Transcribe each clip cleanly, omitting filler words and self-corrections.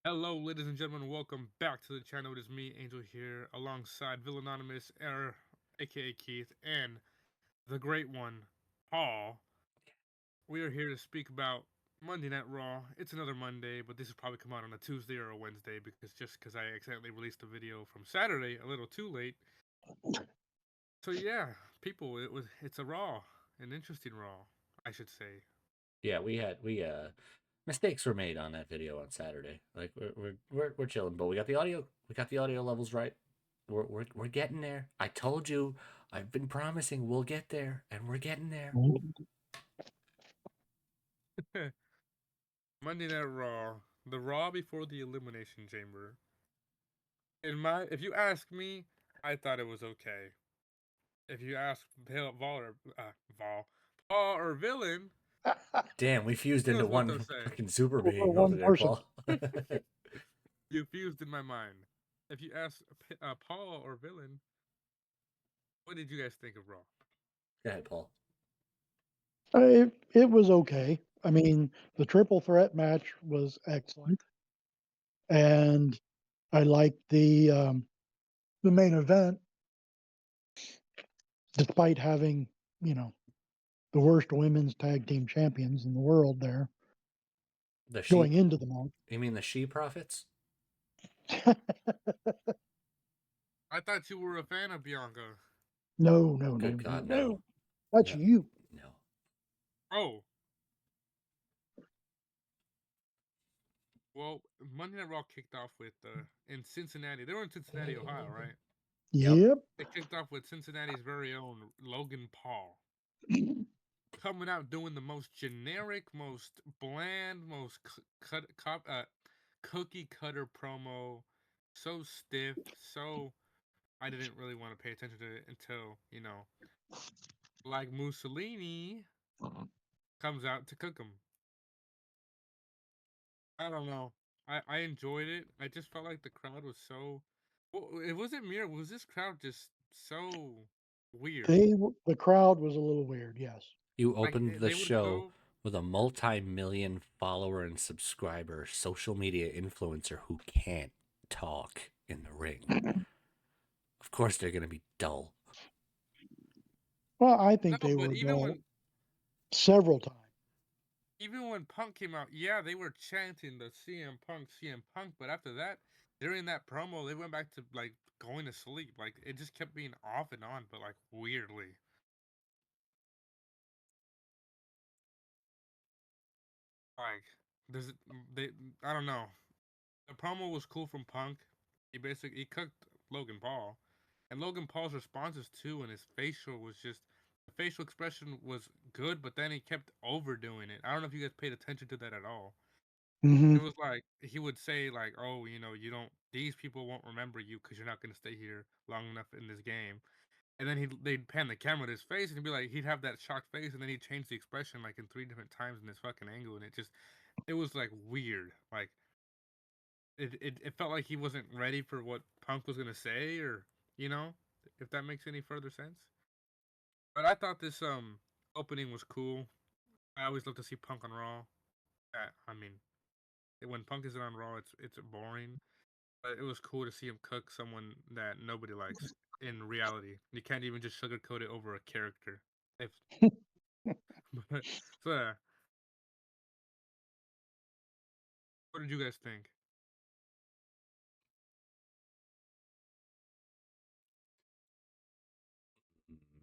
Hello, ladies and gentlemen. Welcome back to the channel. It is me, Angel, here, alongside Villanonymous, aka Keith, and the great one, Paul. We are here to speak about Monday Night Raw. It's another Monday, but this will probably come out on a Tuesday or a Wednesday because I accidentally released a video from Saturday a little too late. So yeah, people, it's a Raw, an interesting Raw, I should say. Yeah, we mistakes were made on that video on Saturday. Like we're chilling, but we got the audio levels right. We're getting there. I told you, I've been promising we'll get there, and we're getting there. Monday Night Raw, the Raw before the Elimination Chamber. If you ask me, I thought it was okay. If you ask Paul or Villain, Damn, we fused he into knows what to one say. fucking super For being over one there, person. Paul. You fused in my mind. If you ask Paul or Villain, what did you guys think of Raw? Go ahead, Paul. It was okay. I mean, the triple threat match was excellent, and I liked the main event, despite having the worst women's tag team champions in the world there The going sheep. into the match. You mean the she prophets? I thought you were a fan of Bianca. No, no, no, Good no, God, no, no. That's no, you. no. Oh, well, Monday Night Raw kicked off with in Cincinnati. They were in Cincinnati, Ohio, right? Yep. Yep. It kicked off with Cincinnati's very own Logan Paul coming out doing the most generic, most bland, most cookie cutter promo. So stiff, so I didn't really want to pay attention to it until, like Mussolini comes out to cook him. I don't know. I enjoyed it. I just felt like the crowd was so. Well, it wasn't me. Was this crowd just so weird? The crowd was a little weird. Yes. You Like opened the they would show go. with a multi-million follower and subscriber social media influencer who can't talk in the ring. Of course they're going to be dull. Well, I No, think they but were several times. even when Punk came out, yeah, they were chanting the CM Punk, but after that, during that promo, they went back to like going to sleep. Like it just kept being off and on, but like weirdly. Like does it they I don't know. The promo was cool from Punk. He cooked Logan Paul. And Logan Paul's responses too and his facial was just the facial expression was good, but then he kept overdoing it. I don't know if you guys paid attention to that at all. Hmm. It was like he would say like, "Oh, you don't. These people won't remember you because you're not gonna stay here long enough in this game." And then they'd pan the camera to his face and he'd be like, he'd have that shocked face, and then he'd change the expression like in 3 different times in this fucking angle, and it was like weird. Like it felt like he wasn't ready for what Punk was gonna say, or you know, if that makes any further sense. But I thought this opening was cool. I always love to see Punk on Raw. I mean, when Punk isn't on Raw, it's boring. But it was cool to see him cook someone that nobody likes in reality. You can't even just sugarcoat it over a character. If but, so, what did you guys think?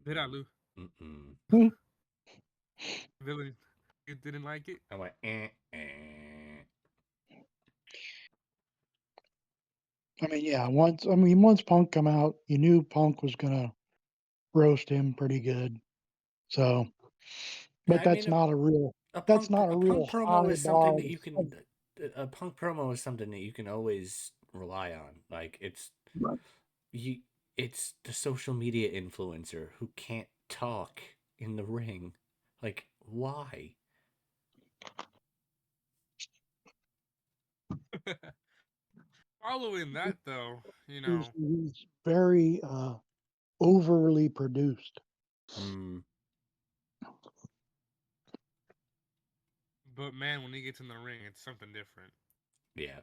Did I lose? Mm-mm. Villain, you didn't like it? I went, I mean, yeah. Once Punk come out, you knew Punk was gonna roast him pretty good. So, Yeah, but I mean, that's not a a real punk promo high is something bar. that you can a punk promo is something that you can always rely on. Like Right. you it's the social media influencer who can't talk in the ring. Like, why? Following that, though, He's very overly produced. Hmm. but man, when he gets in the ring, it's something different. Yeah.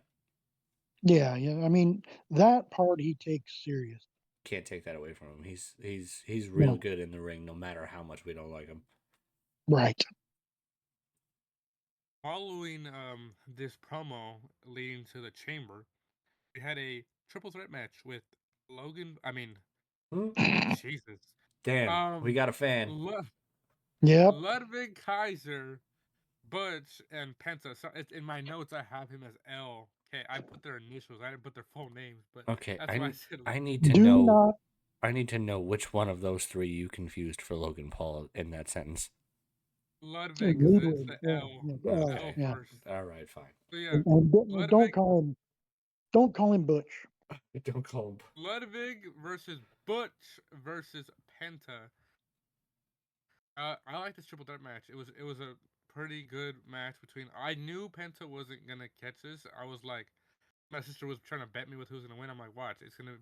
Yeah, yeah. I mean, that part he takes serious. Can't take that away from him. He's real No, good in the ring, no matter how much we don't like him. right. Following this promo leading to the chamber, we had a triple threat match with Logan. I mean, Hmm? Jesus. Damn, we Um, got a fan. Yep. Ludwig Kaiser, Butch, and Penta. So it's in my notes. I have him as L. Okay, I put their initials. I didn't put their full names, but Okay, that's why I said I need to Do know. not I need to know which one of those three you confused for Logan Paul in that sentence. Ludwig, because it's Ludwig. the Yeah, L, yeah, the L. L Okay, Yeah. first. all right, fine. So yeah, And Ludwig, don't call him Butch. Don't call him. Ludwig versus Butch versus Penta. I like this triple threat match. It was a pretty good match between. I knew Penta wasn't gonna catch this. I was like, my sister was trying to bet me with who's gonna win. I'm like, watch, it's gonna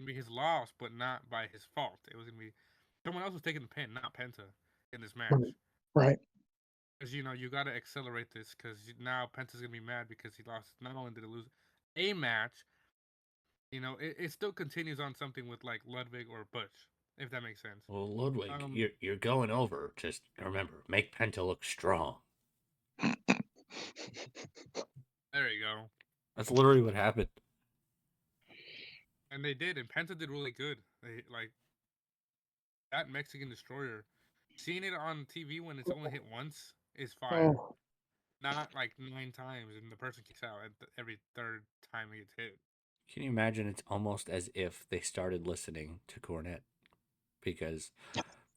be his loss, but not by his fault. It was gonna be someone else was taking the pin, not Penta, in this match. Right. Right. Because you gotta accelerate this because now Penta's gonna be mad because he lost. Not only did he lose a match, it still continues on something with like Ludwig or Butch, if that makes sense. Well, Ludwig, Um, you're going over. Just remember, make Penta look strong. there you go. That's literally what happened. And they did, and Penta did really good. They like that Mexican Destroyer. Seeing it on TV when it's only hit once is fire. Oh, Not like 9 times, and the person kicks out at every third time he gets hit. Can you imagine? It's almost as if they started listening to Cornette because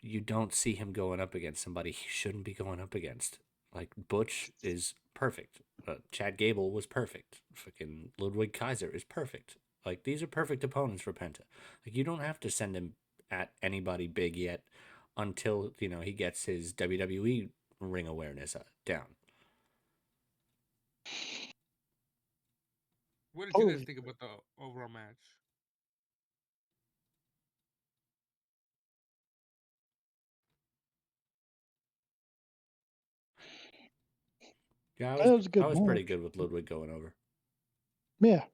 you don't see him going up against somebody he shouldn't be going up against. Like Butch is perfect. Chad Gable was perfect. Fucking Ludwig Kaiser is perfect. Like these are perfect opponents for Penta. Like you don't have to send him at anybody big yet until he gets his WWE ring awareness down. What did you guys totally. think about the overall match? Yeah, That was a I good was pretty match. good with Ludwig going over. Yeah.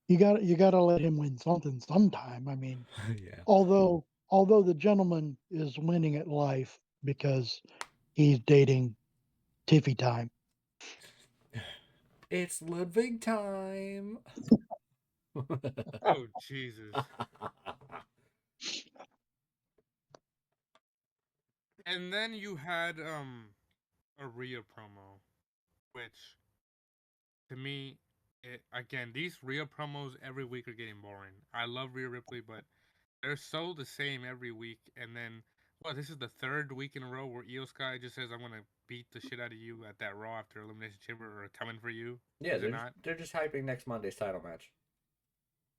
You gotta let him win something sometime. I mean, Yeah. although the gentleman is winning at life because he's dating Tiffy time. It's Ludwig time. Oh Jesus! And then you had a Rhea promo, which to me, again, these Rhea promos every week are getting boring. I love Rhea Ripley, but they're so the same every week. And then, well, this is the third week in a row where Io Sky just says, "I'm gonna beat the shit out of you at that Raw after Elimination Chamber or coming for you." Yeah, Is it not? they're just hyping next Monday's title match.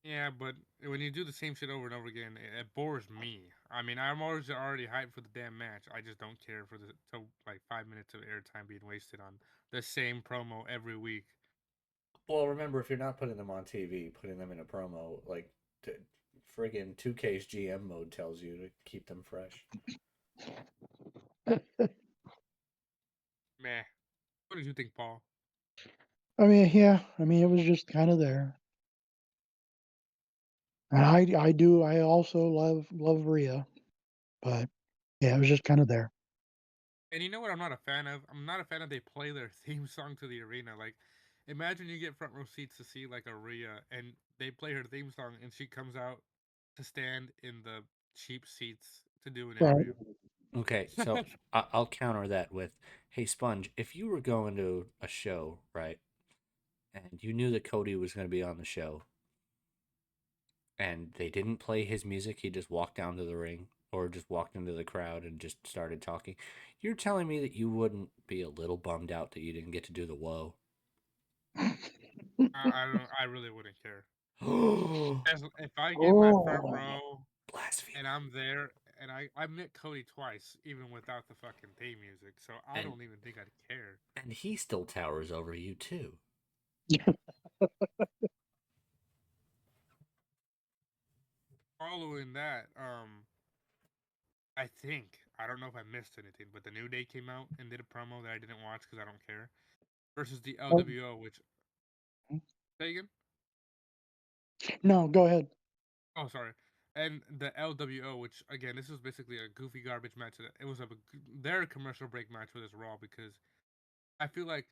Yeah, but when you do the same shit over and over again, it bores me. I mean, I'm already hyped for the damn match. I just don't care for the like 5 minutes of airtime being wasted on the same promo every week. Well, remember, if you're not putting them on TV, putting them in a promo, like friggin' 2K's GM mode tells you to keep them fresh. Meh. What did you think, Paul? I mean, yeah. I mean, it was just kind of there. And I also love Rhea, but yeah, it was just kind of there. And you know what I'm not a fan of? I'm not a fan of they play their theme song to the arena. Like, imagine you get front row seats to see like a Rhea and they play her theme song and she comes out to stand in the cheap seats to do an Right. interview. Okay, so I'll counter that with, hey, Sponge, if you were going to a show, right, and you knew that Cody was going to be on the show, and they didn't play his music, he just walked down to the ring or just walked into the crowd and just started talking, you're telling me that you wouldn't be a little bummed out that you didn't get to do the whoa? I don't. I really wouldn't care. Blasphemy. As if I get my front Oh, row and I'm there and I met Cody twice even without the fucking theme music, so I And don't even think I'd care. he still towers over you too. Following that, I don't know if I missed anything, but the New Day came out and did a promo that I didn't watch because I don't care. versus the Oh, LWO, which say again? no, go ahead. Oh, sorry. And the LWO, which again, this was basically a goofy garbage match. It was their commercial break match for this Raw because I feel like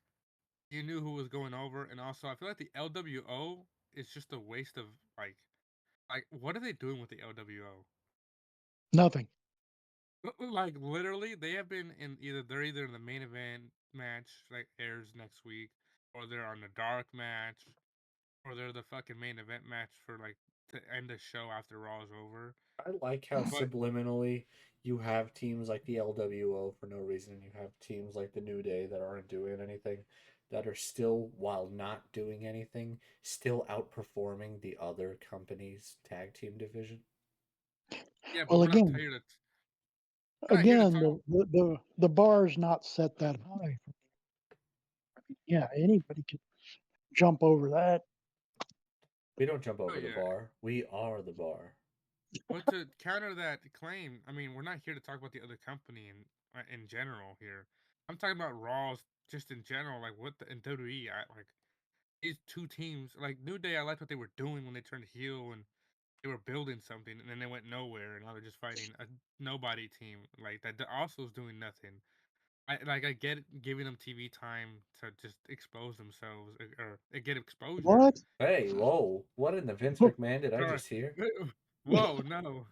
you knew who was going over, and also I feel like the LWO is just a waste of like what are they doing with the LWO? Nothing. Like literally, they have been in they're either in the main event match like airs next week, or they're on the dark match, or they're the fucking main event match for like to end the show after Raw is over. I like how But subliminally you have teams like the LWO for no reason. You have teams like the New Day that aren't doing anything, that are still, while not doing anything, still outperforming the other company's tag team division. yeah, but Well, we're not here to again, talk. the bar's not set that high. Yeah, anybody could jump over that. We don't jump Oh over the yeah, bar. We are the bar. but to counter that claim, I mean, we're not here to talk about the other company in general here. I'm talking about Raw's just in general, like what the in WWE, like these two teams, like New Day, I liked what they were doing when they turned heel and they were building something, and then they went nowhere, and now they're just fighting a nobody team like that. Also is doing nothing. I get giving them TV time to just expose themselves or get exposure. What? Hey, whoa. What in the Vince McMahon did I Sorry. just hear? Whoa, no.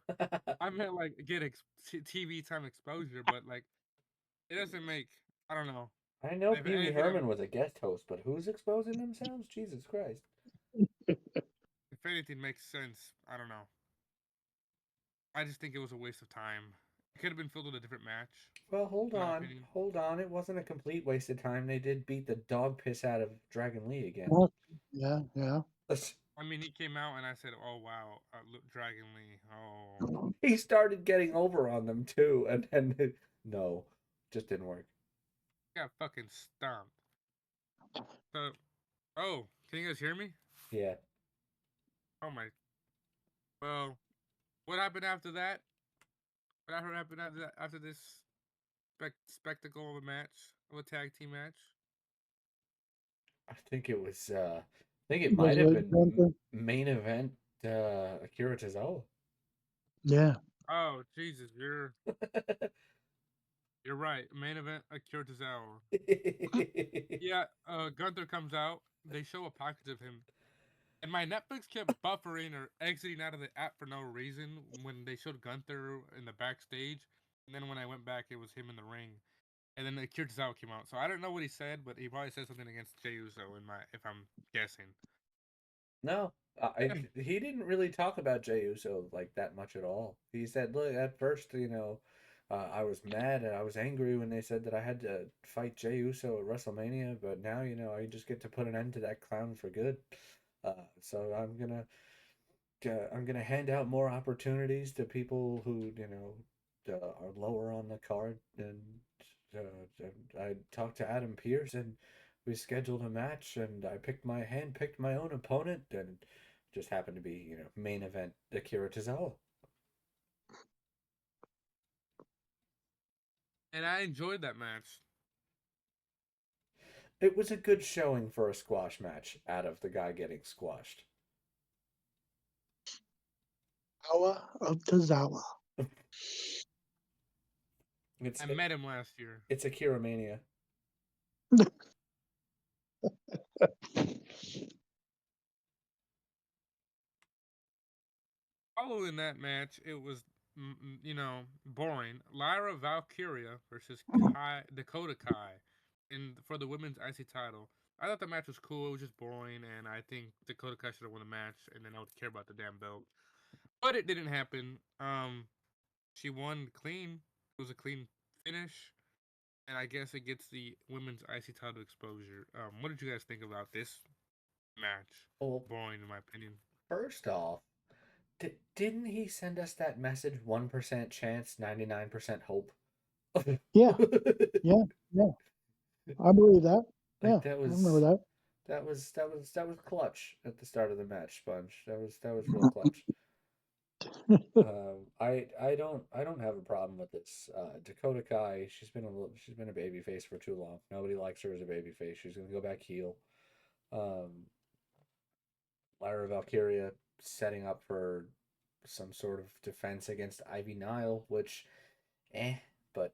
I meant like get TV time exposure, but like it doesn't make. I don't know. I know If Pee Wee anything, Herman was a guest host, but who's exposing themselves? Jesus Christ. if anything makes sense, I don't know. I just think it was a waste of time. It could have been filled with a different match, Well, hold in my on. opinion. Hold on. It wasn't a complete waste of time. They did beat the dog piss out of Dragon Lee again. What? Yeah, yeah. I mean, he came out and I said, "Oh wow, look, Dragon Lee." Oh, He started getting over on them too, and then no, just didn't work. got fucking stomped. So, oh, can you guys hear me? Yeah. Oh my. Well, what happened after that? What happened after that? After this spectacle of a match, of a tag team match? I think it was I think it might Was have it been Gunther? main event Akira Tozawa. Yeah. Oh Jesus, you're right. Main event Akira Tozawa. Yeah, Gunther comes out. They show a package of him, and my Netflix kept buffering or exiting out of the app for no reason when they showed Gunther in the backstage, and then when I went back, it was him in the ring, and then Akira Tozawa came out. So I don't know what he said, but he probably said something against Jey Uso if I'm guessing. No, he didn't really talk about Jey Uso like that much at all. He said, "Look, at first, I was mad and I was angry when they said that I had to fight Jey Uso at WrestleMania, but now, I just get to put an end to that clown for good. So I'm gonna hand out more opportunities to people who are lower on the card, and I talked to Adam Pearce and we scheduled a match, and I picked my own opponent, and just happened to be main event Akira Tozawa. And I enjoyed that match. It was a good showing for a squash match out of the guy getting squashed. Awa of Tazawa. It's I it, met him last year. it's Akira Mania. Following that match, it was boring. Lyra Valkyria versus Dakota Kai, for the women's IC title. I thought the match was cool. It was just boring, and I think Dakota Kai should have won the match, and then I would care about the damn belt. But it didn't happen. She won clean. It was a clean finish, and I guess it gets the women's IC title exposure. What did you guys think about this match? Well, Boring, in my opinion. first off, didn't he send us that message? 1% chance, 99% hope. Yeah, yeah, yeah. I believe that. Yeah, Like that I remember was that. that was that was that was clutch at the start of the match, Sponge. That was real clutch. I don't have a problem with this. Dakota Kai, she's been a baby face for too long. Nobody likes her as a baby face. She's gonna go back heel. Um, Lyra Valkyria setting up for some sort of defense against Ivy Nile, which but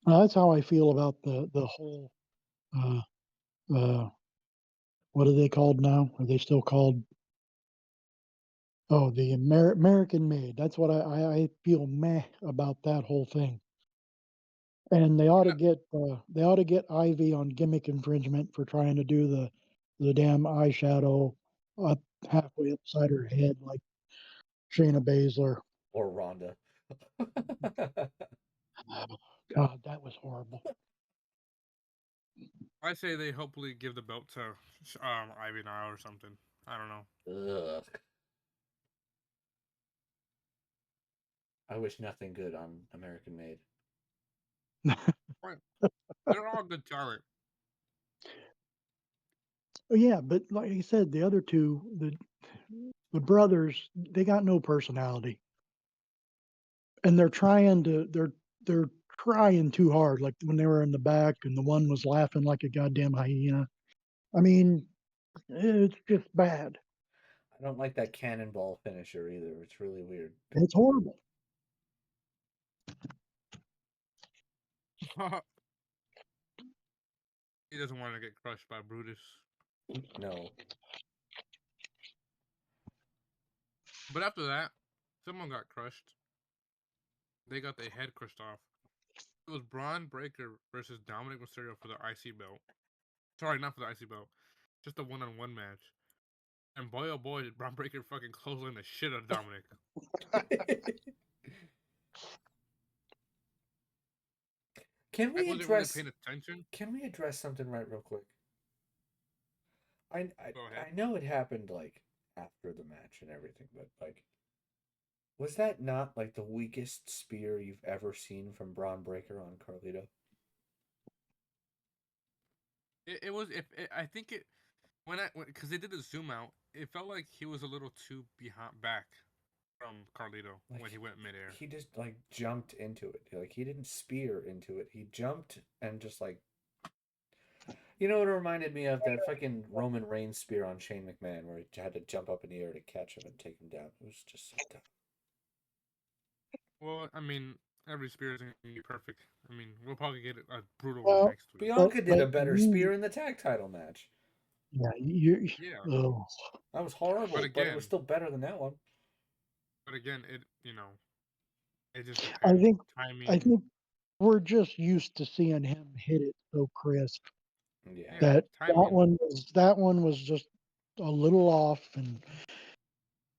That's how I feel about the whole. Uh, what are they called now? Are they still called? Oh, the American Made. That's what I feel meh about that whole thing. And Yeah, they ought to get Ivy on gimmick infringement for trying to do the damn eyeshadow up halfway upside her head like Shayna Baszler. or Ronda. God, that was horrible. I say they hopefully give the belt to Ivy Nile or something. I don't know. Ugh. I wish nothing good on American Made. But they're all good talent. Oh, yeah, but like I said, the other two, the brothers, they got no personality, and they're trying too hard. Like when they were in the back, and the one was laughing like a goddamn hyena. I mean, it's just bad. I don't like that cannonball finisher either. It's really weird. It's horrible. He doesn't want to get crushed by Brutus. No. But after that, someone got crushed. They got their head crushed off. It was Braun Breaker versus Dominic Mysterio for the IC belt. Sorry, not for the IC belt. Just a one-on-one match. And boy, oh boy, did Braun Breaker fucking clothesline the shit out of Dominic. Can I we wasn't really address paying attention. can we address something right real quick? Go ahead. I know it happened like after the match and everything, but like was that not like the weakest spear you've ever seen from Braun Breaker on Carlito? It was. If I think it because they did the zoom out, it felt like he was a little too behind back from Carlito Like when he went midair. he just like jumped into it. Like he didn't spear into it. He jumped and just like you know what it reminded me of? That fucking Roman Reigns spear on Shane McMahon where he had to jump up in the air to catch him and take him down. It was just so dumb. Well, I mean, every spear isn't gonna be perfect. I mean, we'll probably get a brutal one Well, next week. Bianca did a but better spear in the tag title match. yeah, you. Yeah, Oh, That was but horrible, but it was again, still better than that one. it it just I depends. think I Timing. think we're just used to seeing him hit it so crisp Yeah. Yeah, that timing. that one was just a little off, and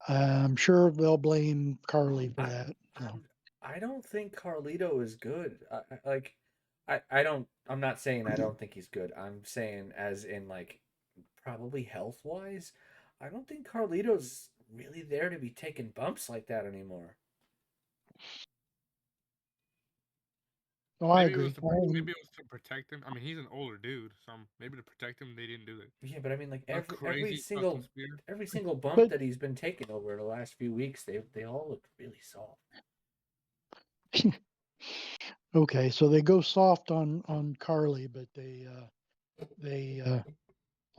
I'm sure they'll blame Carly for I that. So. I don't think Carlito is good. Like I don't I'm not saying I don't think he's good. I'm saying as in like probably health wise, I don't think Carlito's really there to be taking bumps like that anymore. Oh, I Maybe it was agree. to protect him. I mean, he's an older dude, so maybe to protect him, they didn't do it. Yeah, but I mean like A crazy custom spear. every single bump But that he's been taking over the last few weeks, they all look really soft. okay, so they go soft on Carly, but they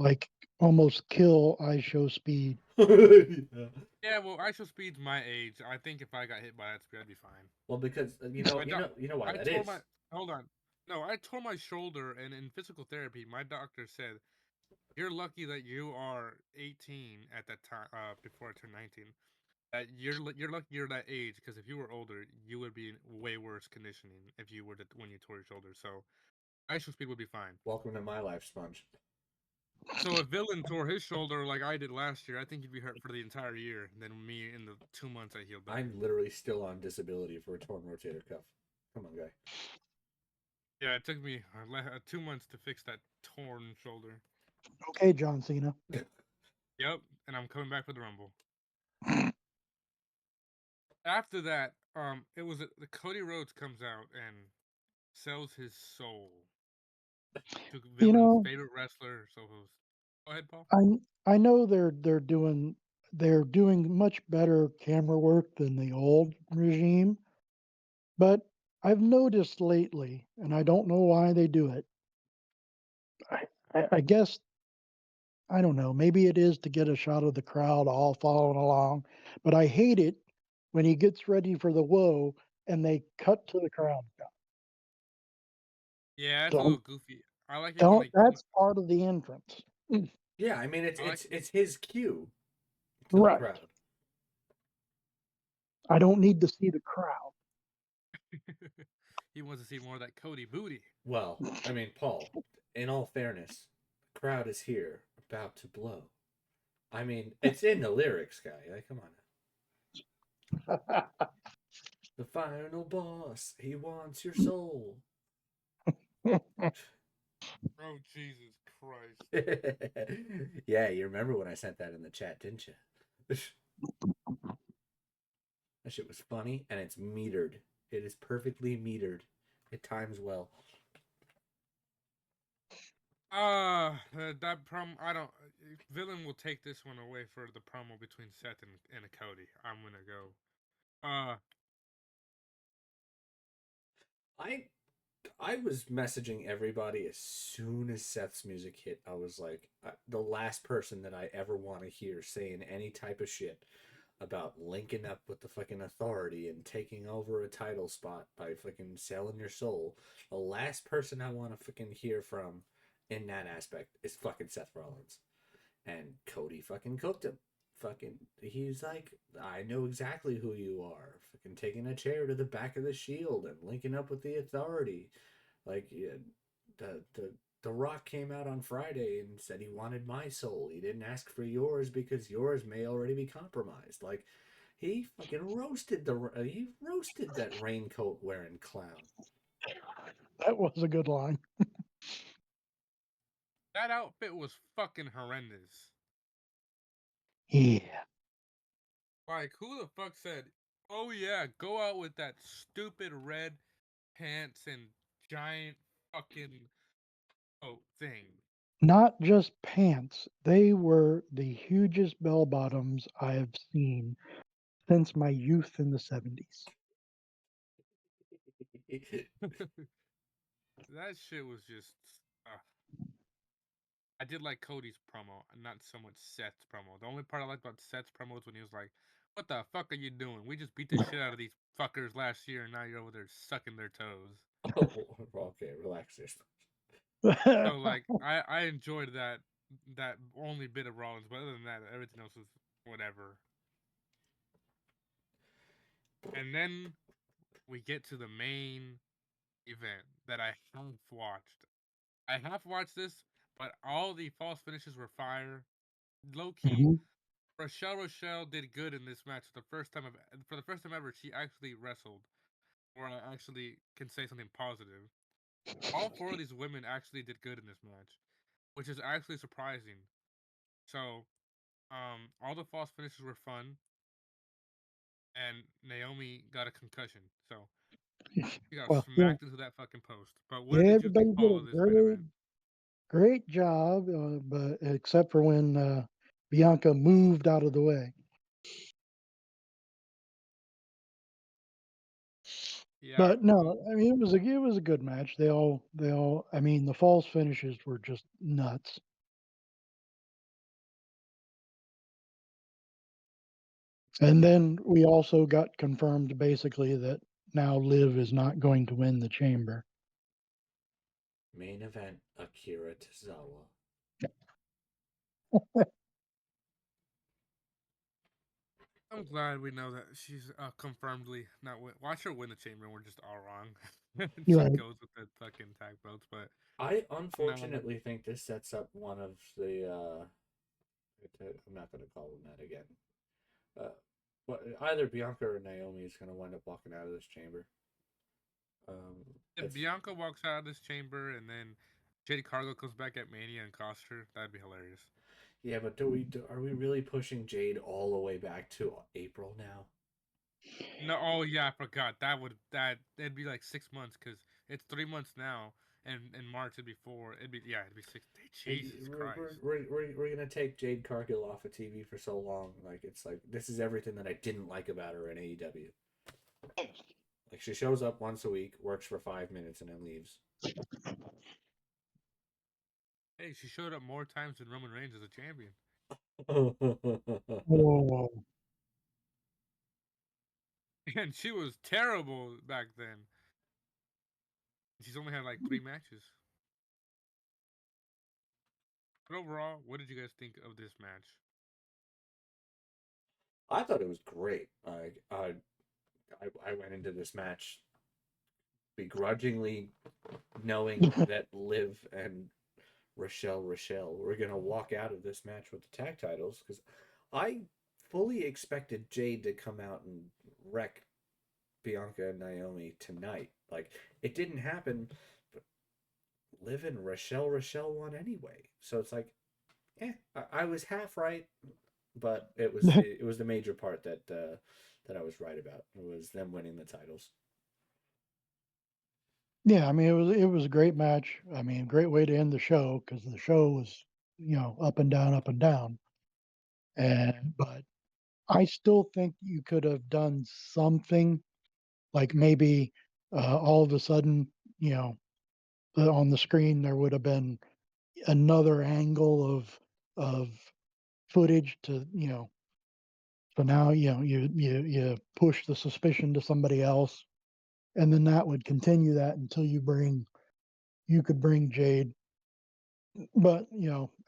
like almost kill I Show Speed. Yeah. Yeah, well, ISO speed's my age. I think if I got hit by that spear, I'd be fine. Well, because My doc, you know why I that tore my. is. Hold on. No, I tore my shoulder, and in physical therapy, my doctor said you're lucky that you are 18 at that time. Before I turned 19, that you're lucky you're that age because if you were older, you would be in way worse conditioning if you were when you tore your shoulder. So ISO speed would be fine. Welcome to my life, Sponge. So if Villain tore his shoulder like I did last year, I think he'd be hurt for the entire year. Than me in the 2 months I healed better. I'm literally still on disability for a torn rotator cuff. Come on, guy. Yeah, it took me 2 months to fix that torn shoulder. Okay, John Cena. Yep, and I'm coming back for the Rumble. After that, it was the Cody Rhodes comes out and sells his soul to You Villain's know, favorite wrestler, so host. Go ahead, Paul. I know they're doing much better camera work than the old regime, but I've noticed lately, and I don't know why they do it. I guess I don't know. Maybe it is to get a shot of the crowd all following along, but I hate it when he gets ready for the whoa and they cut to the crowd. Yeah, it's a little Don't goofy. I like it when don't. they. That's part of the entrance. Yeah, I mean I like. it's his cue to the Right. crowd. I don't need to see the crowd. He wants to see more of that Cody booty. Well, I mean, Paul, in all fairness, the crowd is here about to blow. I mean, it's in the lyrics, guy. Like, come on now. The final boss, he wants your soul. Oh Jesus Christ! Yeah, you remember when I sent that in the chat, didn't you? That shit was funny and it's metered. It is perfectly metered. It times well. That promo. I don't. Villain will take this one away for the promo between Seth and Cody. I'm gonna go. I I was messaging everybody as soon as Seth's music hit. I was like, the last person that I ever want to hear saying any type of shit about linking up with the fucking authority and taking over a title spot by fucking selling your soul. The last person I want to fucking hear from in that aspect is fucking Seth Rollins. And Cody fucking cooked him. Fucking, he's like, I know exactly who you are. Fucking taking a chair to the back of the Shield and linking up with the authority. Like, yeah, the Rock came out on Friday and said he wanted my soul. He didn't ask for yours because yours may already be compromised. Like, he fucking roasted that raincoat wearing clown. That was a good line. that outfit was fucking horrendous. Yeah. Like, who the fuck said, "Oh yeah, go out with that stupid red pants and giant fucking thing"? Not just pants. They were the hugest bell bottoms I have seen since my youth in the 70s. That shit was just. Uh, I did like Cody's promo, not so much Seth's promo. The only part I liked about Seth's promo was when he was like, "What the fuck are you doing? We just beat the shit out of these fuckers last year, and now you're over there sucking their toes." Oh, okay, relax there. So like, I enjoyed that only bit of Rollins, but other than that, everything else was whatever. And then we get to the main event that I half watched. I half watched this, but all the false finishes were fire. Low key, Mhm. Rochelle did good in this match. For the first time ever, she actually wrestled, where I actually can say something positive. All four of these women actually did good in this match, which is actually surprising. So, all the false finishes were fun, and Naomi got a concussion, so she got Well, yeah, smacked into that fucking post. But what did you think, everybody did Paul, a of this main great, event? great job, but except for when Bianca moved out of the way. Yeah, But no, I mean it was a good match. They all. I mean the false finishes were just nuts. And then we also got confirmed basically that now Liv is not going to win the chamber. Main event Akira Tozawa. I'm glad we know that she's confirmedly not win. Watch her win the chamber, and we're just all wrong. You're She right. goes with the fucking tag belts, but I no, unfortunately think this sets up one of the. I'm not going to call them that again. But either Bianca or Naomi is going to wind up walking out of this chamber. if It's Bianca walks out of this chamber and then Jade Cargo comes back at Mania and costs her, that'd be hilarious. Yeah, but are we really pushing Jade all the way back to April now? No, oh yeah, I forgot. That'd be like 6 months because it's 3 months now, and in March it'd be 4. It'd be it'd be 6 days. Like, Jesus we're, Christ. we're gonna take Jade Cargill off of TV for so long. Like, it's like, this is everything that I didn't like about her in AEW. Like, she shows up once a week, works for 5 minutes, and then leaves. Hey, she showed up more times than Roman Reigns as a champion, Whoa. and she was terrible back then. She's only had like 3 matches. But overall, what did you guys think of this match? I thought it was great. I went into this match begrudgingly knowing that Liv and Rochelle were gonna walk out of this match with the tag titles, because I fully expected Jade to come out and wreck Bianca and Naomi tonight. Like, it didn't happen, but Liv and Rochelle won anyway. So it's like, I was half right, but it was the major part that I was right about. It was them winning the titles. Yeah, I mean it was a great match. I mean, great way to end the show because the show was, up and down, up and down. And but I still think you could have done something like maybe all of a sudden, on the screen there would have been another angle of footage to, so now, you push the suspicion to somebody else, and then that would continue that until you could bring Jade, but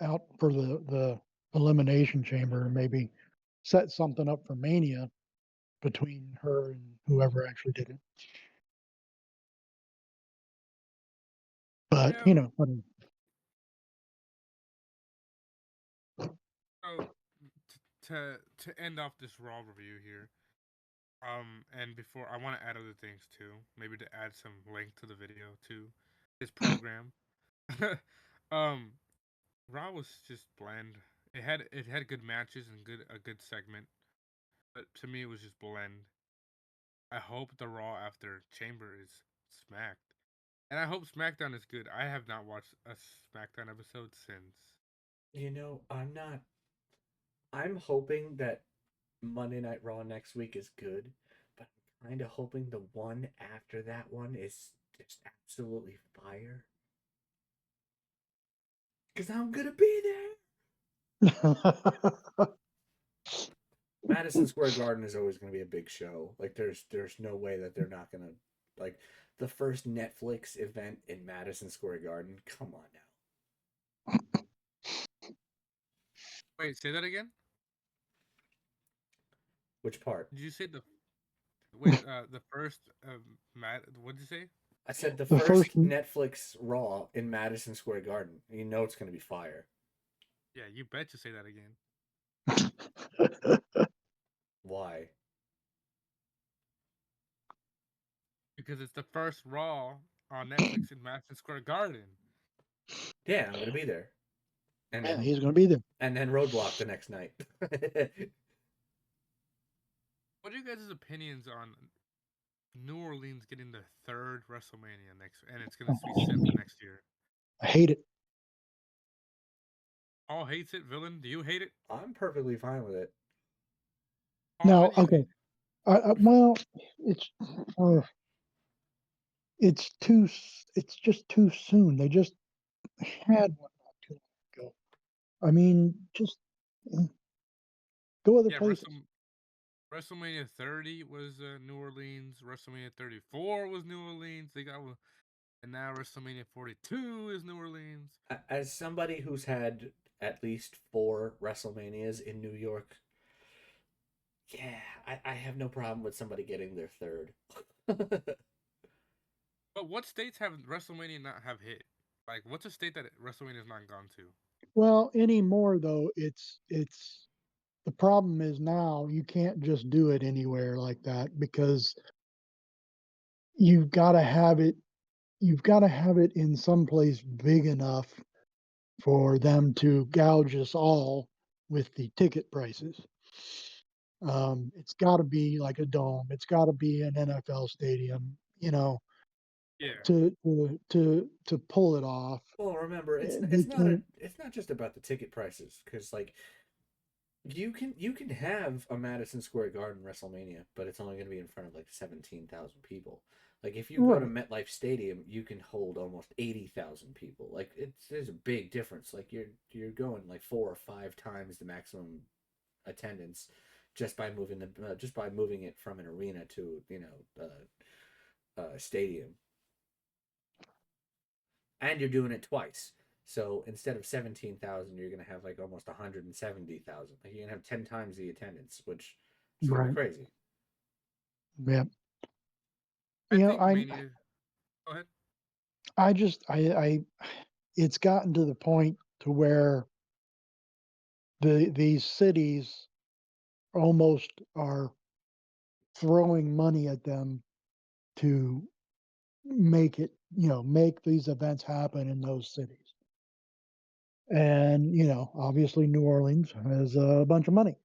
out for the elimination chamber, and maybe set something up for Mania between her and whoever actually did it. But Yeah. So to end off this Raw review here, and before I want to add other things too, maybe to add some length to the video to this program. um, Raw was just bland. It had good matches and a good segment, but to me it was just bland. I hope the Raw after Chamber is smacked, and I hope SmackDown is good. I have not watched a SmackDown episode since. I'm hoping that Monday Night Raw next week is good, but I'm kind of hoping the one after that one is just absolutely fire. Because I'm going to be there. Madison Square Garden is always going to be a big show. Like, there's no way that they're not going to, like, the first Netflix event in Madison Square Garden. Come on now. Wait, say that again. Which part? Did you say the first what did you say? I said the the first. first Netflix Raw in Madison Square Garden. You know it's going to be fire. Yeah, you bet you say that again. Why? Because it's the first Raw on Netflix in Madison Square Garden. Yeah, I'm going to be there. And Yeah, then he's going to be there. Roadblock the next night. What are you guys' opinions on New Orleans getting the third WrestleMania next, and it's going to be set for next year? I hate it. Paul hates it. Villain, do you hate it? I'm perfectly fine with it. Paul, Now, how do you hate okay. Well, it's uh, it's just too soon. They just had one not too long ago. I mean, just go it? other Yeah, places. WrestleMania 30 was New Orleans. WrestleMania 34 was New Orleans. And now WrestleMania 42 is New Orleans. As somebody who's had at least 4 WrestleManias in New York, yeah, I have no problem with somebody getting their third. But what states have WrestleMania not have hit? Like, what's a state that WrestleMania has not gone to? Well, anymore though, it's the problem is now you can't just do it anywhere like that because you've got to have it. You've got to have it in some place big enough for them to gouge us all with the ticket prices. It's got to be like a dome. It's got to be an NFL stadium. Yeah. to pull it off. Well, remember, They can't. it's not just about the ticket prices, because like you can have a Madison Square Garden WrestleMania, but it's only going to be in front of like 17,000 people. Like if you go to Right. MetLife Stadium, you can hold almost 80,000 people. Like there's a big difference. Like you're going like 4 or 5 times the maximum attendance just by moving it from an arena to a stadium, and you're doing it twice. So instead of 17,000, you're gonna have like almost 170,000. Like you're gonna have 10 times the attendance, which is gonna be Right. crazy. Yeah. I You know, think Mania. Go ahead. I just, it's gotten to the point to where these cities almost are throwing money at them to make it, make these events happen in those cities. And, obviously New Orleans has a bunch of money.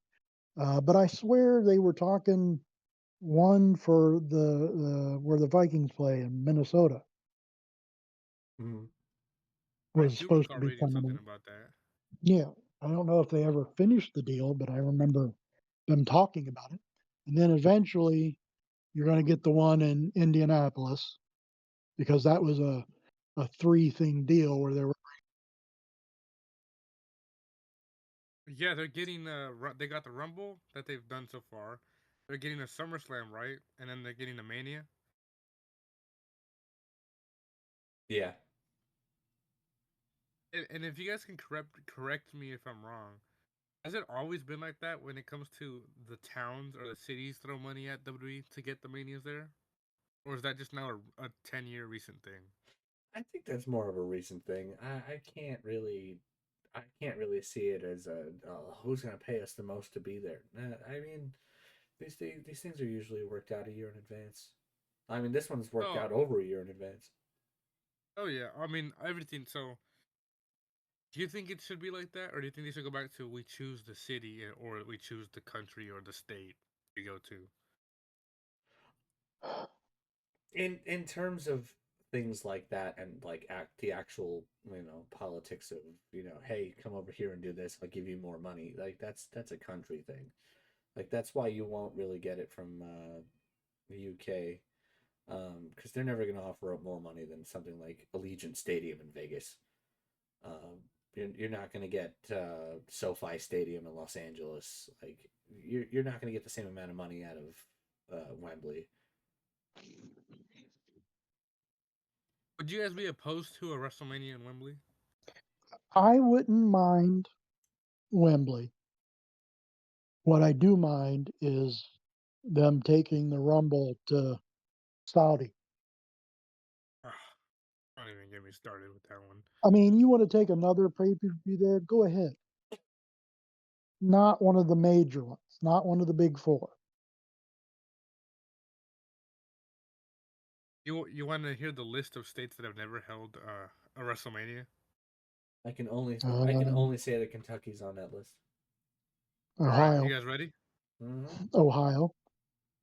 But I swear they were talking one for the where the Vikings play in Minnesota Mm-hmm. I was do supposed to recall be reading coming something in. about that. Yeah. I don't know if they ever finished the deal, but I remember them talking about it. And then eventually you're going to get the one in Indianapolis because that was a three-thing deal where there were. Yeah, they're getting they got the Rumble that they've done so far. They're getting a SummerSlam, right? And then they're getting a Mania. Yeah. And if you guys can correct me if I'm wrong, has it always been like that when it comes to the towns or the cities throw money at WWE to get the Manias there? Or is that just now a 10-year recent thing? I think that's more of a recent thing. I can't really see it as who's gonna pay us the most to be there. I mean, these things are usually worked out a year in advance. I mean, this one's worked Oh, out over a year in advance. oh yeah. I mean everything. So, do you think it should be like that, or do you think they should go back to we choose the city or we choose the country or the state we go to? In terms of things like that, and like the actual politics of hey, come over here and do this, I'll give you more money. Like that's a country thing. Like that's why you won't really get it from the UK, because they're never going to offer up more money than something like Allegiant Stadium in Vegas. You're not going to get SoFi Stadium in Los Angeles. Like you're not going to get the same amount of money out of Wembley. Would you guys be opposed to a WrestleMania in Wembley? I wouldn't mind Wembley. What I do mind is them taking the Rumble to Saudi. Don't even get me started with that one. I mean, you want to take another pay-per-view there? Go ahead. Not one of the major ones, not one of the big four. You want to hear the list of states that have never held a WrestleMania? I can Um, only say that Kentucky's on that list. All right, you Ohio, guys ready? Mm-hmm. Ohio,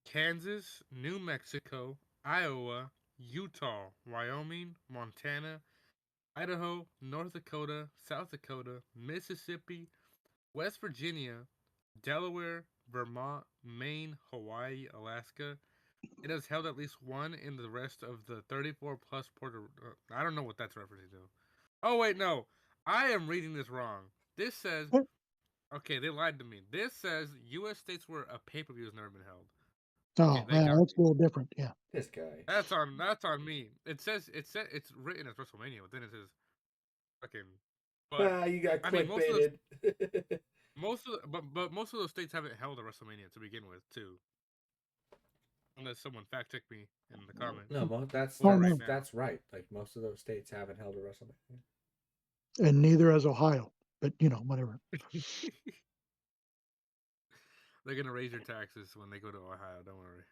Kansas, New Mexico, Iowa, Utah, Wyoming, Montana, Idaho, North Dakota, South Dakota, Mississippi, West Virginia, Delaware, Vermont, Maine, Hawaii, Alaska. It has held at least one in the rest of the 34 plus Puerto. I don't know what that's referencing to. Oh wait, no, I am reading this wrong. This says okay, they lied to me. This says U.S. states where a pay per view has never been held. Okay, Oh, they yeah, got that's me. a little different. Yeah. This guy. That's on me. It said it's written as WrestleMania, but then it says fucking. But Ah, you got I mean, most of those clickbaited. most of the, but most of those states haven't held a WrestleMania to begin with, too. Unless someone fact check me in the comments No, Oh or right no, now. that's right. Like most of those states haven't held a WrestleMania. and neither has Ohio. But whatever. They're gonna raise your taxes when they go to Ohio. Don't worry.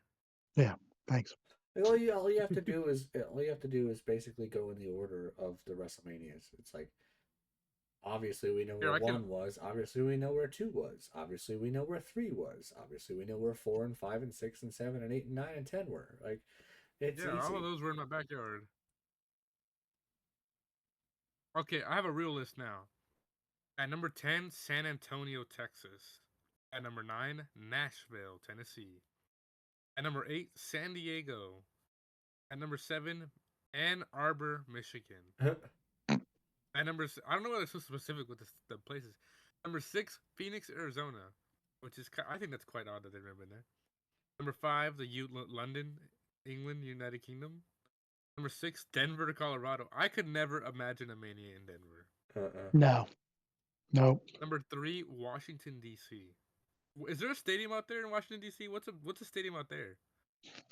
Yeah. Thanks. Like, all you have to do is basically go in the order of the WrestleManias. It's like obviously we know Here, where I can. one was. Obviously we know where two was. Obviously we know where three was. Obviously we know where 4 and 5 and 6 and 7 and 8 and 9 and 10 were. Like It's Yeah, all of easy. those were in my backyard. Okay, I have a real list now. At number 10, San Antonio, Texas. At number 9, Nashville, Tennessee. At number 8, San Diego. At number 7, Ann Arbor, Michigan. At number, I don't know why they're so specific with the places. Number 6, Phoenix, Arizona, which is I think that's quite odd that they've never been there. Number 5, London, England, United Kingdom. Number 6, Denver, Colorado. I could never imagine a Mania in Denver. No. No. Number 3, Washington D.C. Is there a stadium out there in Washington D.C.? What's a stadium out there?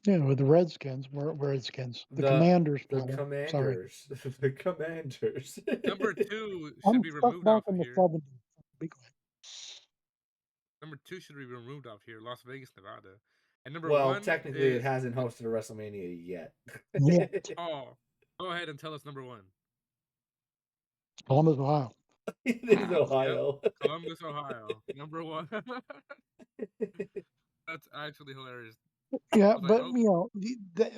Yeah, with the Redskins, Redskins, the The Commanders the play. Sorry, Commanders, the Commanders. Number 2 should I'm be stuck removed back off in the here. 70s. Be quiet. Number 2 should be removed off here. Las Vegas, Nevada. And number Well, 1 technically, it is hasn't hosted a WrestleMania yet. Yeah, oh, go ahead and tell us number 1. Columbus, Ohio. It is Yep, Ohio. Columbus, Ohio. Number 1. That's actually hilarious. Yeah, I was like, but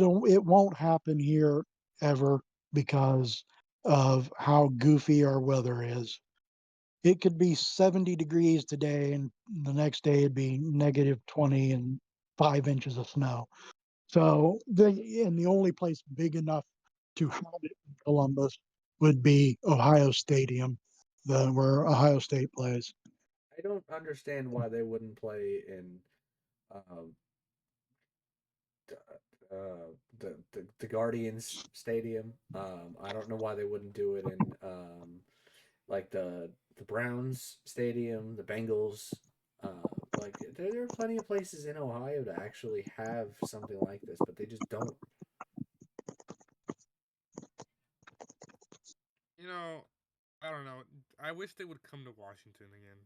oh, it won't happen here ever because of how goofy our weather is. It could be 70 degrees today, and the next day it'd be negative 20 and 5 inches of snow. So the only place big enough to have it in Columbus would be Ohio Stadium, where Ohio State plays. I don't understand why they wouldn't play in um, the Guardians Stadium. I don't know why they wouldn't do it in like the Browns Stadium, the Bengals. Like there are plenty of places in Ohio to actually have something like this, but they just don't. you know, I don't know. I wish they would come to Washington again.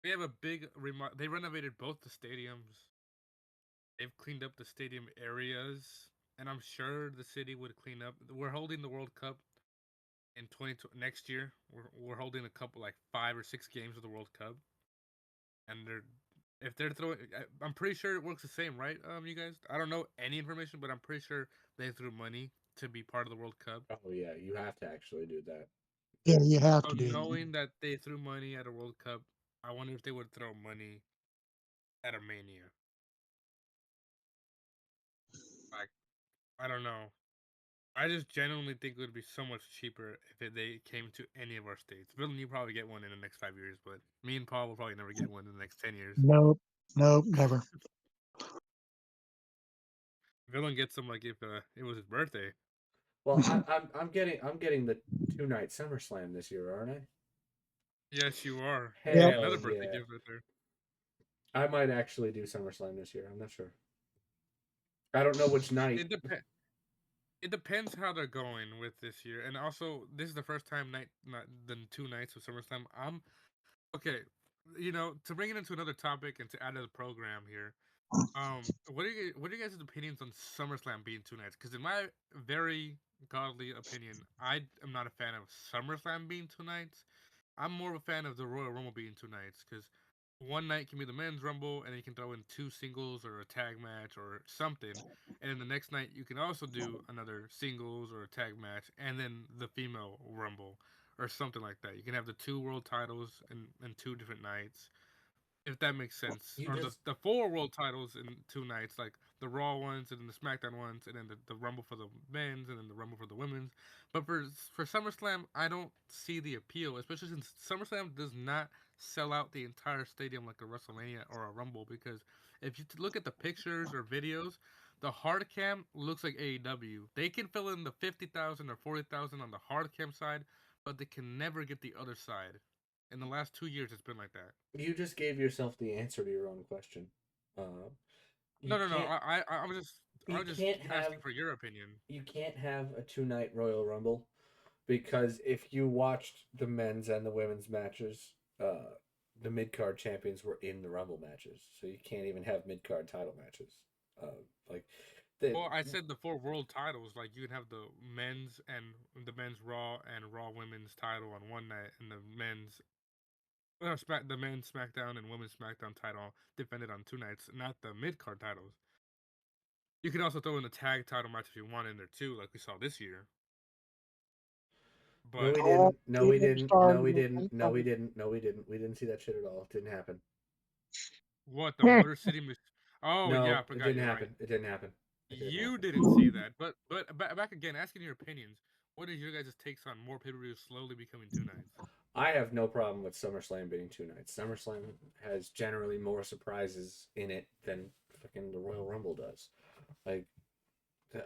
They have a big they renovated both the stadiums. They've cleaned up the stadium areas, and I'm sure the city would clean up. We're holding the World Cup in next year. We're holding a couple like 5 or 6 games of the World Cup, and if they're throwing, I'm pretty sure it works the same, right? You guys, I don't know any information, but I'm pretty sure they threw money to be part of the World Cup. Oh yeah, you have to actually do that. Yeah, you have So to do that. knowing that they threw money at a World Cup, I wonder if they would throw money at a Mania. Like, I don't know. I just genuinely think it would be so much cheaper if they came to any of our states. Villain, you probably get one in the next 5 years, but me and Paul will probably never get one in the next 10 years. Nope, nope, never. Villain gets them like if it was his birthday. Well, I'm getting the 2-night SummerSlam this year, aren't I? Yes, you are. You're Yep. getting Hell another birthday yeah! gift right there. I might actually do SummerSlam this year. I'm not sure. I don't know which night. It depends. It depends how they're going with this year, and also this is the first time not the 2 nights of SummerSlam. I'm okay. To bring it into another topic and to add to the program here. What are you guys' opinions on SummerSlam being 2 nights? Because in my very godly opinion, I am not a fan of SummerSlam being 2 nights. I'm more of a fan of the Royal Rumble being 2 nights because one night can be the men's Rumble, and then you can throw in 2 singles or a tag match or something, and then the next night you can also do another singles or a tag match, and then the female Rumble or something like that. You can have the 2 world titles in 2 different nights, if that makes sense. You Or just the 4 world titles in 2 nights, like the Raw ones and then the SmackDown ones, and then the Rumble for the men's and then the Rumble for the women's. But for SummerSlam, I don't see the appeal, especially since SummerSlam does not sell out the entire stadium like a WrestleMania or a Rumble. Because if you look at the pictures or videos, the hard cam looks like AEW. They can fill in the 50,000 or 40,000 on the hard cam side, but they can never get the other side. In the last 2 years, it's been like that. you just gave yourself the answer to your own question. You No, no, no. can't I you was just can't have asking for your opinion. you can't have a 2-night Royal Rumble because if you watched the men's and the women's matches, the mid card champions were in the Rumble matches, so you can't even have mid card title matches. Like the Well, I said the 4 world titles. Like you can have the men's Raw and Raw Women's title on one night, and the men's SmackDown and women's SmackDown title defended on 2 nights, not the mid card titles. You can also throw in the tag title match if you want in there too, like we saw this year. No, But we Oh, didn't. No, we Steam didn't. No, started we with didn't. No, we didn't. No, we didn't. We didn't see that shit at all. It didn't happen. what the Motor City? Oh yeah, I No, it forgot. didn't You're right. happen. It didn't happen. It didn't You happen. didn't see that, but back again, asking your opinions. What is your guys' takes on more pay-per-views slowly becoming 2 nights? I have no problem with SummerSlam being 2 nights. SummerSlam has generally more surprises in it than fucking the Royal Rumble does. Like,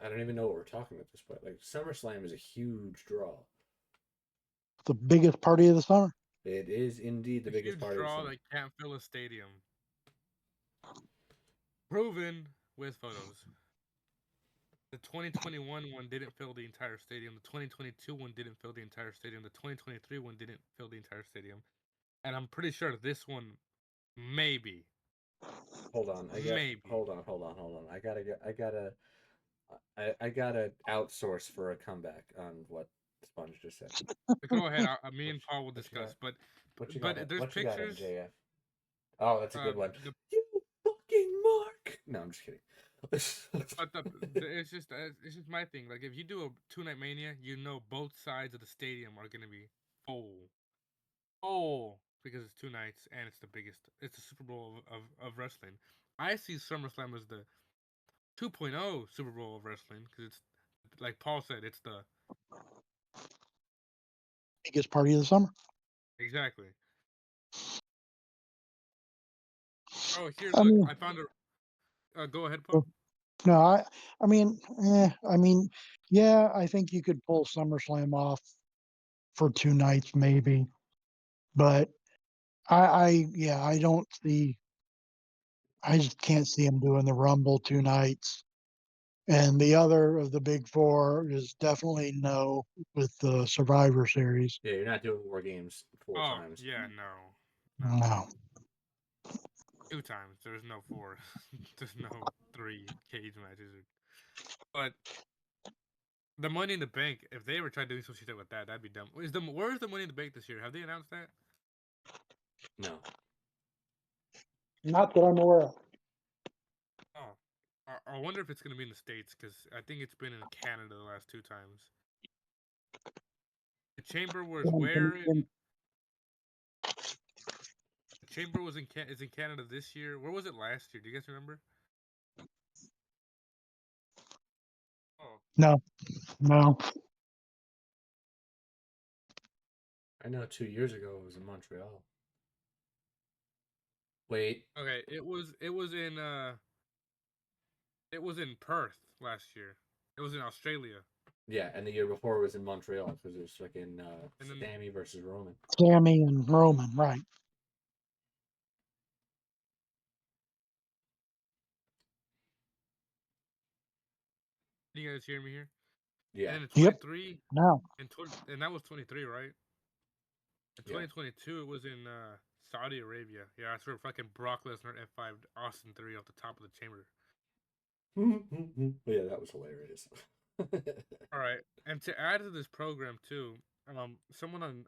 I don't even know what we're talking at this point. Like, SummerSlam is a huge draw. the biggest party of the summer. It is indeed the A biggest huge party of the draw summer. that can't fill a stadium. Proven with photos. The 2021 one didn't fill the entire stadium. The 2022 one didn't fill the entire stadium. The 2023 one didn't fill the entire stadium. And I'm pretty sure this one maybe. Hold on, Maybe. hold on. I gotta outsource for a comeback on what Sponge just said. But go ahead. Me and Paul will What you discuss. got? What you got? But there's What you got, pictures. MJF? Oh, that's a good one. The You fucking Mark. No, I'm just kidding. But it's just my thing. Like if you do a 2 night Mania, you know both sides of the stadium are gonna be full because it's 2 nights and it's the biggest. It's the Super Bowl of wrestling. I see SummerSlam as the 2.0 Super Bowl of wrestling because it's like Paul said, it's the Biggest party of the summer. exactly. Oh, here, I look, mean, I found a. Go ahead, Paul. no, I mean, yeah, I think you could pull SummerSlam off for 2 nights, maybe, but yeah, I just can't see him doing the Rumble 2 nights. And the other of the big four is definitely no with the Survivor Series. Yeah, you're not doing War Games 4 times. Yeah, no, No. 2 times. There's no 4. There's no 3 cage matches. But the Money in the Bank, if they ever tried doing some shit with that, that'd be dumb. Where's the Money in the Bank this year? Have they announced that? No. Not that I'm aware of. Oh, I wonder if it's gonna be in the States because I think it's been in Canada the last 2 times. The Chamber was where in? The Chamber was is in Canada this year. Where was it last year? Do you guys remember? Oh, No, no. I know 2 years ago it was in Montreal. Wait. okay. It was in Perth last year. It was in Australia. Yeah, and the year before it was in Montreal because it was fucking And then Sammy versus Roman. Sammy and Roman, right. can you guys hear me here? Yeah. And then in Yep. 23 Now, and that was 23, right? In Yeah. 2022, it was in Saudi Arabia. Yeah, I swear fucking Brock Lesnar F5 Austin 3 off the top of the chamber. Yeah, that was hilarious. All right, and to add to this program too, someone on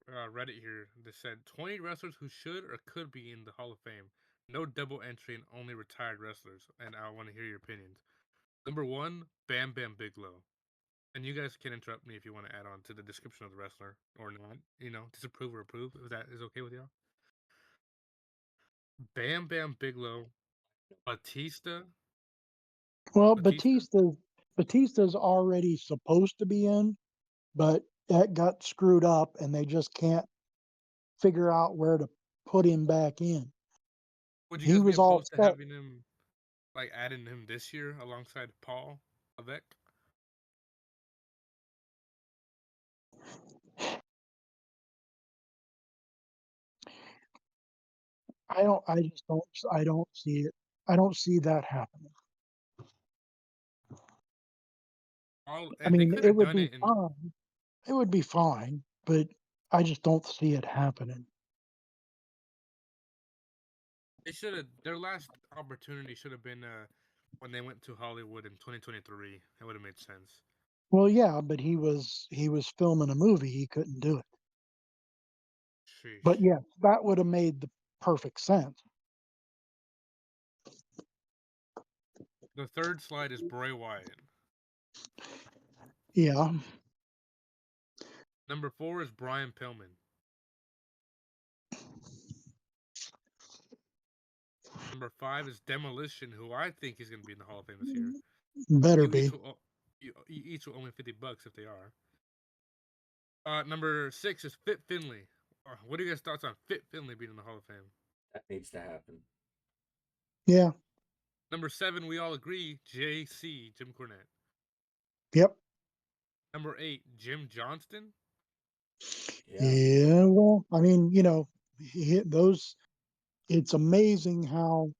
Reddit here that said 20 wrestlers who should or could be in the Hall of Fame. No double entry and only retired wrestlers. And I want to hear your opinions. Number 1, Bam Bam Bigelow. And you guys can interrupt me if you want to add on to the description of the wrestler or not. You know, disapprove or approve if that is okay with y'all. Bam Bam Bigelow, Batista. well, Batista. Batista's already supposed to be in, but that got screwed up, and they just can't figure out where to put him back in. Would you He guys be was all opposed to set. having him, like adding him this year alongside Paul Avec? I just don't. I don't see it. I don't see that happening. I And they mean, could it have would done be it in. fine. It would be fine, but I just don't see it happening. They should have. Their last opportunity should have been when they went to Hollywood in 2023. That would have made sense. Well, yeah, but he was filming a movie. He couldn't do it. Sheesh. But yeah, that would have made the perfect sense. The third slide is Bray Wyatt. Yeah. Number 4 is Brian Pillman. Number 5 is Demolition, who I think is going to be in the Hall of Fame this year. Better You each be. will, you each will owe me $50 if they are. Number 6 is Fit Finley. What are you guys' thoughts on Fit Finley being in the Hall of Fame? That needs to happen. Yeah. Number 7, we all agree, JC, Jim Cornette. Yep. Number 8, Jim Johnston. Yeah. Yeah. Well, I mean, those. It's amazing how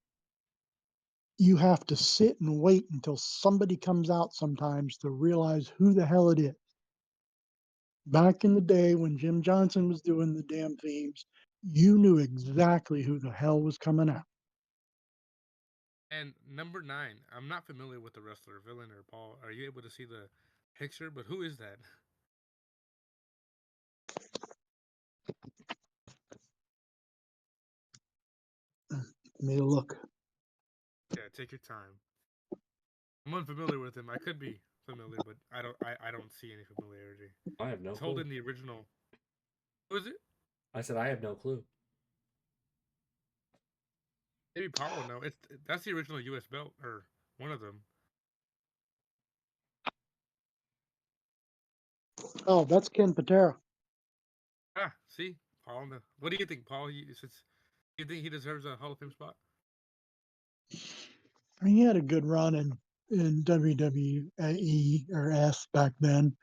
you have to sit and wait until somebody comes out sometimes to realize who the hell it is. Back in the day when Jim Johnson was doing the damn themes, you knew exactly who the hell was coming out. And number 9, I'm not familiar with the wrestler, Villain or Paul. Are you able to see the picture? But who is that? Let me look. Yeah, take your time. I'm unfamiliar with him. I could be familiar, but I don't see any familiarity. I have no It's clue. holding the original. Who is it? I said I have no clue. Maybe Paul will know. That's the original U.S. belt, or one of them. Oh, that's Ken Patera. Ah, see, Paul. What do you think, Paul? You think he deserves a Hall of Fame spot? I mean, he had a good run in WWE or S back then.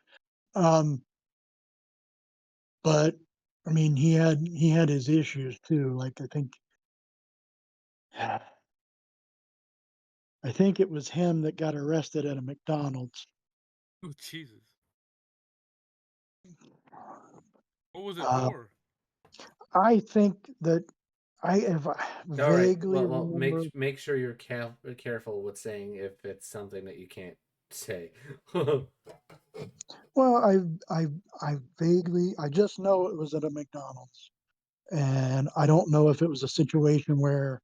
But I mean, he had his issues too. Like I think it was him that got arrested at a McDonald's. Oh, Jesus. What was it Uh, for? I think that if I All right. vaguely Well, remember. make sure you're careful with saying if it's something that you can't say. Well, I just know it was at a McDonald's, and I don't know if it was a situation where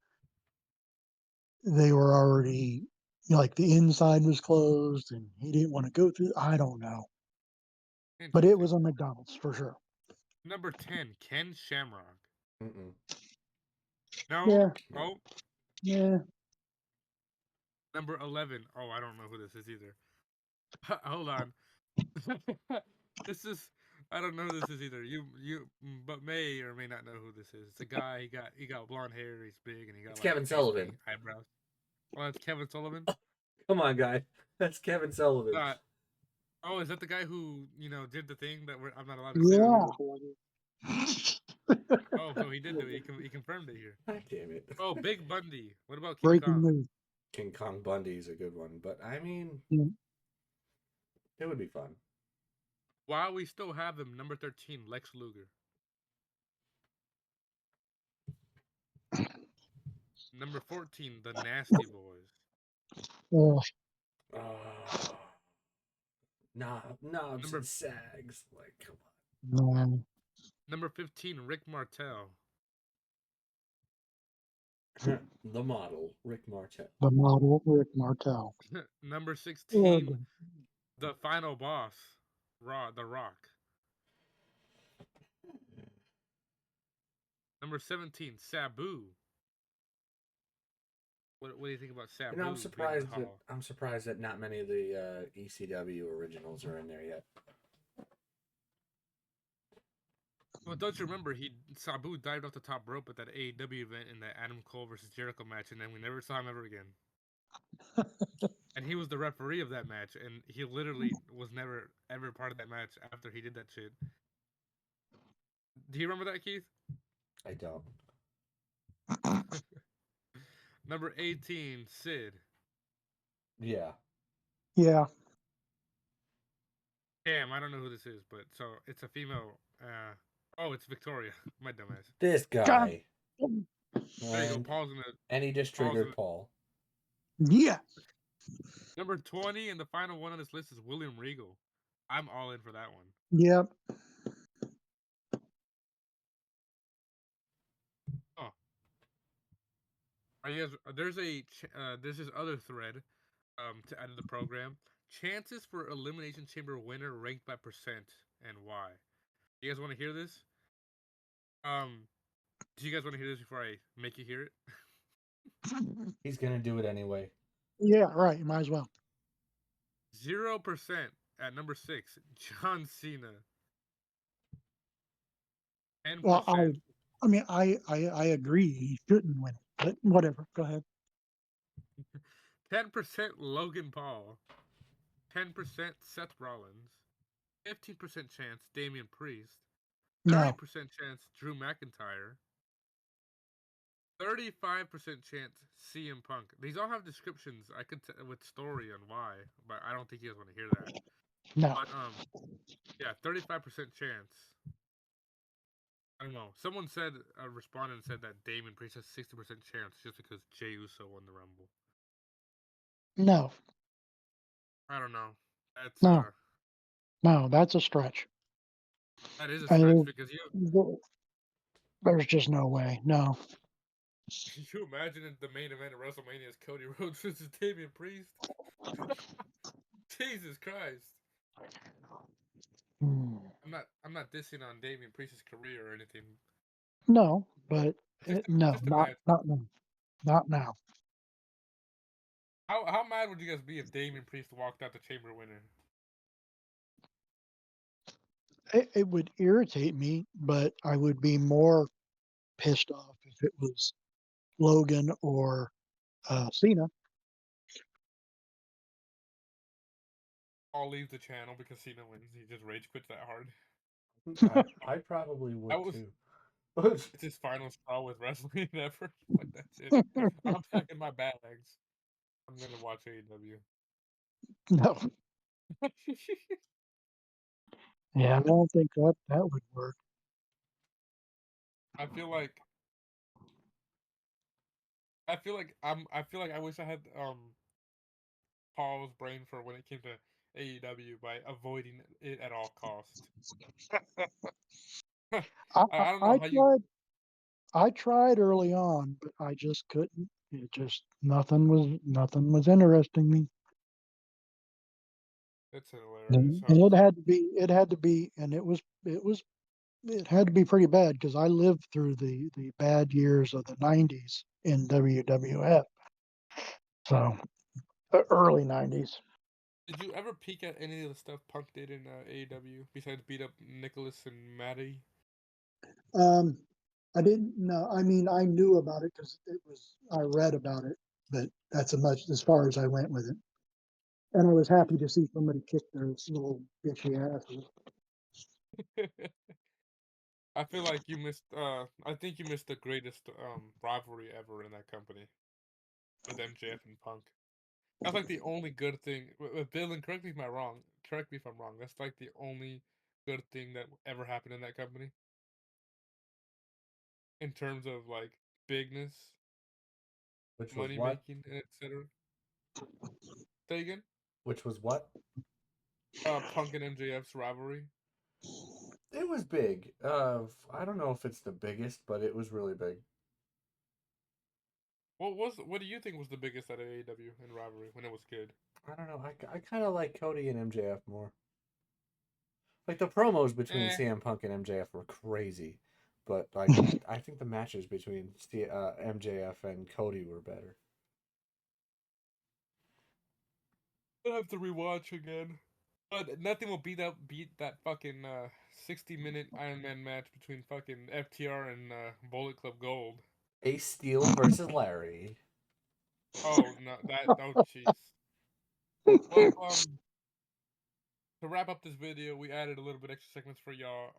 they were already, like the inside was closed and he didn't want to go through. I don't know, but it Interesting. was a McDonald's for sure. Number 10, Ken Shamrock. Mm-mm. No. Yeah, No. Oh, yeah. number 11. Oh, I don't know who this is either. Hold on. This is I don't know who this is either. But may or may not know who this is. It's a guy. He got blonde hair. He's big and he got It's like Kevin basically Sullivan. eyebrows. Oh, that's Kevin Sullivan. Come on, guy. That's Kevin Sullivan. Oh, is that the guy who did the thing that I'm not allowed to say on Yeah. here? Oh, so he did do it. He confirmed it here. God damn it. Oh, Big Bundy. What about King Breaking Kong? news. King Kong Bundy is a good one, but I mean, Yeah. it would be fun. While we still have him, number 13, Lex Luger. Number 14, the Nasty Boys. Oh, Oh, knobs Number and sags. Like, come man. number 15, Rick Martel. on. The model, Rick Martel. The model Rick Martel. Number Oh, 16, the final boss, The Rock. Number 17, Sabu. What do you think about You know, Sabu being in the hall? I'm surprised that not many of the ECW originals are in there yet. Well, don't you remember Sabu dived off the top rope at that AEW event in the Adam Cole versus Jericho match, and then we never saw him ever again. And he was the referee of that match, and he literally was never ever part of that match after he did that shit. Do you remember that, Keith? I don't. Number 18, Sid. Yeah. yeah. Damn, I don't know who this is, but so it's a female. Oh, it's Victoria. My dumbass. This God. guy. There you go. And Paul's in it. he just Paul's in triggered it. Paul. Yeah. Number 20 and the final one on this list is William Regal. I'm all in for that one. Yep. Oh, there's this other thread to end the program. Chances for Elimination Chamber winner ranked by percent and why. You guys want to hear this? Do you guys want to hear this before I make you hear it? He's gonna do it anyway. Yeah, right. You might as well. 0% at number 6, John Cena. 10%. Well, I mean, I agree. He shouldn't win it, but whatever. Go ahead. 10% Logan Paul. 10% Seth Rollins. 15% chance Damian Priest. No, 30% chance Drew McIntyre. 35% chance CM Punk. These all have descriptions I could with story on why, but I don't think you guys want to hear that. no, But yeah, 35% chance. I don't know. Someone said a respondent said that Damian Priest has 60% chance just because Jey Uso won the Rumble. no, I don't know. That's no, no. That's a stretch. that is a stretch And because there's just no way. No. you imagine the main event of WrestleMania is Cody Rhodes versus Damian Priest. Jesus Christ. Hmm. I'm not dissing on Damian Priest's career or anything. No, but no, Just imagine. not now. Not now. How mad would you guys be if Damian Priest walked out the chamber winner? It would irritate me, but I would be more pissed off if it was Logan or Cena. I'll leave the channel because Cena wins. He just rage quits that hard. I probably I would was too. It's his final straw with wrestling ever. Like that's it. I'm packing my bags. I'm gonna watch AEW. No. Yeah, I don't think that would work. I feel like I feel like I wish I had Paul's brain for when it came to AEW by avoiding it at all cost. I don't know I how you. tried. I tried early on, but I just couldn't. It just nothing was interesting me. It's hilarious. And it had to be, and it had to be pretty bad because I lived through the bad years of the '90s in WWF. So the early '90s. Did you ever peek at any of the stuff Punk did in AEW besides beat up Nicholas and Maddie? Um, I didn't know. I mean, I knew about it because I read about it, but that's as far as I went with it. And I was happy to see somebody kick their little bitchy asses. I feel like you missed. I think you missed the greatest rivalry ever in that company with MJF and Punk. That's like the only good thing. With Bill, and correct me if I'm wrong. Correct me if I'm wrong. That's like the only good thing that ever happened in that company in terms of like bigness, Which was money what? making, and etc. Say again. Which was what? Punk and MJF's rivalry. It was big. I don't know if it's the biggest, but it was really big. What do you think was the biggest out of AEW in rivalry when it was good? I don't know. I kind of like Cody and MJF more. Like the promos between Eh, CM Punk and MJF were crazy, but like I think the matches between MJF and Cody were better. I'll have to rewatch again. But nothing will beat that fucking 60-minute Iron Man match between fucking FTR and Bullet Club Gold. Ace Steel versus Larry. Oh no, oh jeez. Well, to wrap up this video, we added a little bit extra segments for y'all.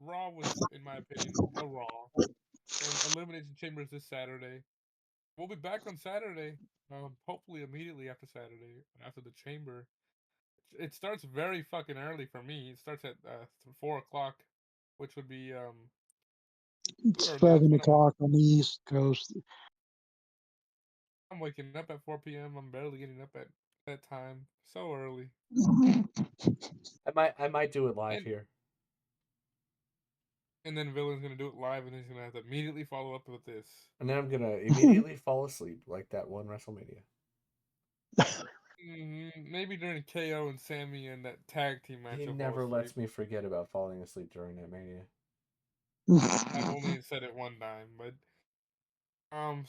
Raw was, in my opinion, a Raw, and Elimination Chamber is this Saturday. We'll be back on Saturday. Hopefully immediately after Saturday, after the Chamber. It starts very fucking early for me. It starts at 4 o'clock, which would be too It's early. That's 7 o'clock on the East Coast. I'm waking up at 4 p.m. I'm barely getting up at that time. So early. I might do it live And here. and then Villain's gonna do it live, and he's gonna have to immediately follow up with this. And then I'm gonna immediately fall asleep like that one WrestleMania. Maybe during KO and Sammy and that tag team match, He you'll fall never asleep. lets me forget about falling asleep during that Mania. I've only said it one time, but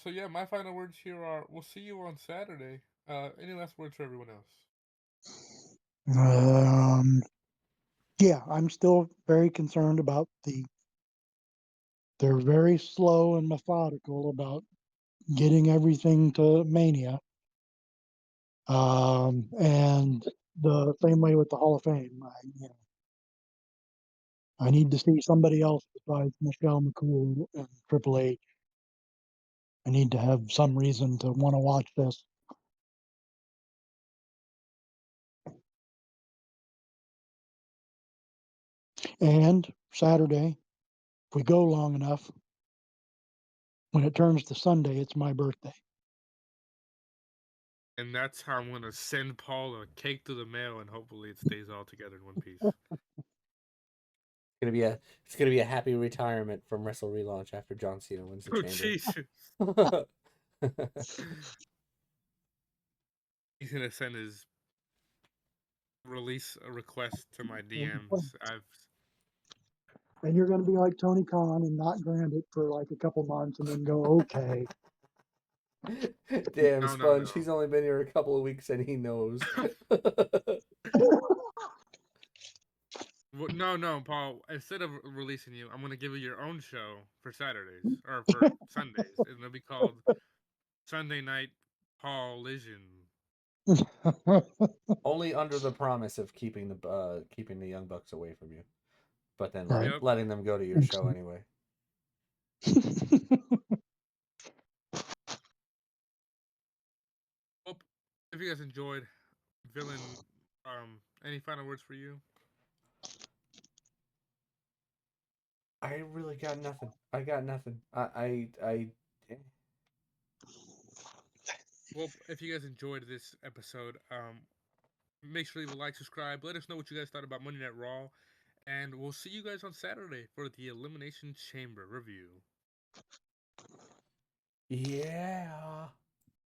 so yeah, my final words here are: we'll see you on Saturday. Any last words for everyone else? Yeah, I'm still very concerned about they're very slow and methodical about getting everything to Mania. And the same way with the Hall of Fame. I need to see somebody else besides Michelle McCool and Triple H. I need to have some reason to want to watch this. And Saturday, if we go long enough, when it turns to Sunday, it's my birthday. And that's how I'm gonna send Paul a cake through the mail, and hopefully it stays all together in one piece. It's gonna be a happy retirement from Wrestle Relaunch after John Cena wins the Oh chamber. Jesus! He's gonna send his release request to my DMs. And you're going to be like Tony Khan and not grant it for like a couple months and then go, okay. Damn, No. Sponge, he's only been here a couple of weeks and he knows. No, Paul. Instead of releasing you, I'm gonna give you your own show for Saturdays or for Sundays, and it'll be called Sunday Night Paul Lision. Only under the promise of keeping the Young Bucks away from you, but then Right. letting them go to your show anyway. Well, if you guys enjoyed, Villain, any final words for you? I really got nothing. I got nothing. I Well, if you guys enjoyed this episode, make sure to leave a like, subscribe. Let us know what you guys thought about Monday Night Raw, and we'll see you guys on Saturday for the Elimination Chamber review. Yeah.